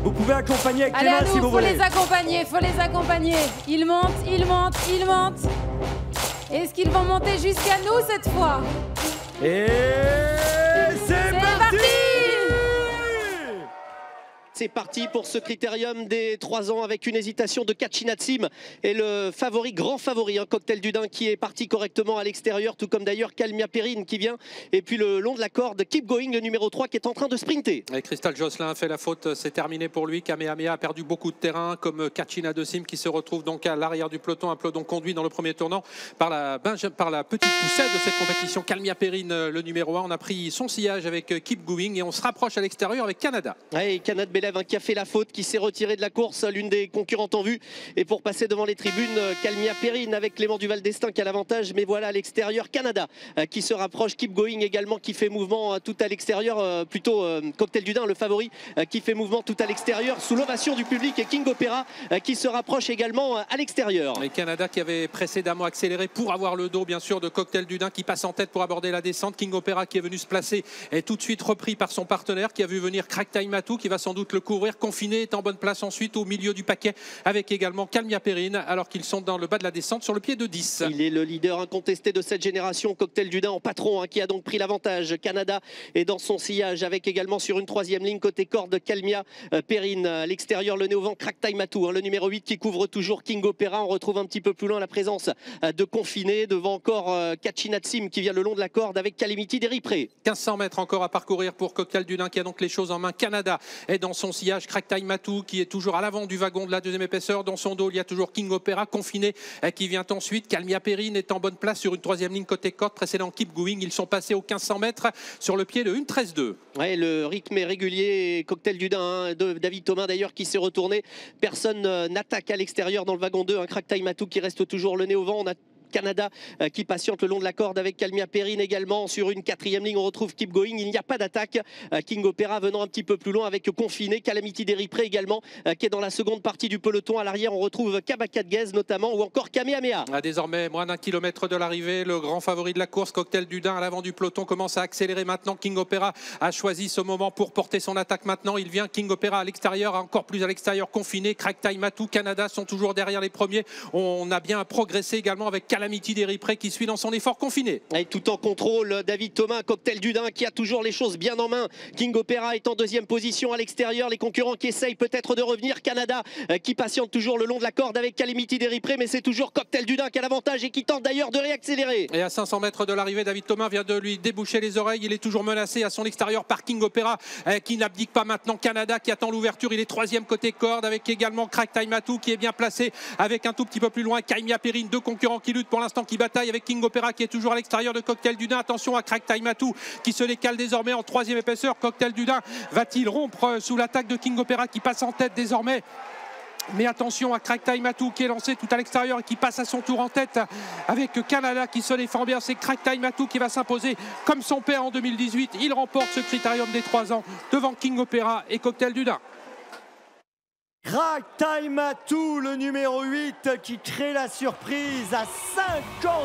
Vous pouvez accompagner avec Allez, les mains à nous, si vous voulez. faut les accompagner. Ils montent, ils montent, ils montent. Est-ce qu'ils vont monter jusqu'à nous cette fois? Et c'est parti. C'est parti pour ce critérium des 3 ans avec une hésitation de Kachinatsim et le favori, grand favori, Cocktail du Dain qui est parti correctement à l'extérieur, tout comme d'ailleurs Kalmia Perrine qui vient. Et puis le long de la corde, Keep Going, le numéro 3 qui est en train de sprinter. Et Crystal Josselin a fait la faute, c'est terminé pour lui. Kamehameha a perdu beaucoup de terrain, comme Kachinatsim qui se retrouve donc à l'arrière du peloton, un peloton conduit dans le premier tournant par la petite poussette de cette compétition. Kalmia Perrine, le numéro 1, on a pris son sillage avec Keep Going et on se rapproche à l'extérieur avec Canada. Ouais, Canada Belev qui a fait la faute, qui s'est retiré de la course, l'une des concurrentes en vue. Et pour passer devant les tribunes, Kalmia Perrine avec Clément Duval d'Estaing qui a l'avantage. Mais voilà à l'extérieur, Canada qui se rapproche, Keep Going également qui fait mouvement tout à l'extérieur. Plutôt Cocktail du Dain, le favori, qui fait mouvement tout à l'extérieur sous l'ovation du public. Et King Opera qui se rapproche également à l'extérieur. Et Canada qui avait précédemment accéléré pour avoir le dos bien sûr de Cocktail du Dain qui passe en tête pour aborder la descente. King Opera qui est venu se placer est tout de suite repris par son partenaire qui a vu venir Crack Time Atou qui va sans doute le courir. Confiné est en bonne place ensuite au milieu du paquet avec également Kalmia Perrine alors qu'ils sont dans le bas de la descente sur le pied de 10. Il est le leader incontesté de cette génération, Cocktail du Dain en patron qui a donc pris l'avantage. Canada est dans son sillage avec également sur une 3e ligne côté corde Kalmia Perrine. À l'extérieur le néo-vent Crack Time Atou, le numéro 8 qui couvre toujours King Opera. On retrouve un petit peu plus loin la présence de Confiné devant encore Kachinatsim qui vient le long de la corde avec Calamity Deripré. 1500 mètres encore à parcourir pour Cocktail du Dain qui a donc les choses en main. Canada est dans son sillage. Crack Time Atou qui est toujours à l'avant du wagon de la 2e épaisseur. Dans son dos, il y a toujours King Opera. Confiné qui vient ensuite. Kalmia Perrine est en bonne place sur une 3e ligne côté corde. Précédent Keep Going. Ils sont passés aux 1500 mètres sur le pied de 1.13.2. Ouais, le rythme est régulier. Cocktail du Dain de David Thomas d'ailleurs qui s'est retourné. Personne n'attaque à l'extérieur dans le wagon 2. Crack Time Atou qui reste toujours le nez au vent. On a Canada qui patiente le long de la corde avec Kalmia Perrine également. Sur une 4e ligne, on retrouve Keep Going. Il n'y a pas d'attaque. King Opera venant un petit peu plus loin avec Confiné. Calamity Deripré également qui est dans la seconde partie du peloton. À l'arrière, on retrouve Kabakadgez notamment ou encore Kamehameha. Désormais, moins d'1 kilomètre de l'arrivée, le grand favori de la course, Cocktail du Dain à l'avant du peloton, commence à accélérer maintenant. King Opera a choisi ce moment pour porter son attaque maintenant. Il vient King Opera à l'extérieur, encore plus à l'extérieur. Confiné, Crack Time Atou, Canada sont toujours derrière les premiers. On a bien progressé également avec Calamity Deripré qui suit dans son effort. Confiné. Et tout en contrôle, David Thomas, Cocktail du Dain qui a toujours les choses bien en main. King Opera est en 2e position à l'extérieur. Les concurrents qui essayent peut-être de revenir. Canada qui patiente toujours le long de la corde avec Calamity Deripré, mais c'est toujours Cocktail du Dain qui a l'avantage et qui tente d'ailleurs de réaccélérer. Et à 500 mètres de l'arrivée, David Thomas vient de lui déboucher les oreilles. Il est toujours menacé à son extérieur par King Opera qui n'abdique pas maintenant. Canada qui attend l'ouverture. Il est 3e côté corde avec également Crack Time Atou qui est bien placé avec un tout petit peu plus loin Kalmia Perrine. 2 concurrents qui luttent pour l'instant, qui bataillent avec King Opera qui est toujours à l'extérieur de Cocktail du Dain. Attention à Crack Time Atou qui se décale désormais en 3e épaisseur. Cocktail du Dain va-t-il rompre sous l'attaque de King Opera qui passe en tête désormais? Mais attention à Crack Time Atou qui est lancé tout à l'extérieur et qui passe à son tour en tête avec Canada qui se défend bien. C'est Crack Time Atou qui va s'imposer comme son père en 2018. Il remporte ce critérium des 3 ans devant King Opera et Cocktail du Dain. Crack Time Atou, le numéro 8 qui crée la surprise à 50.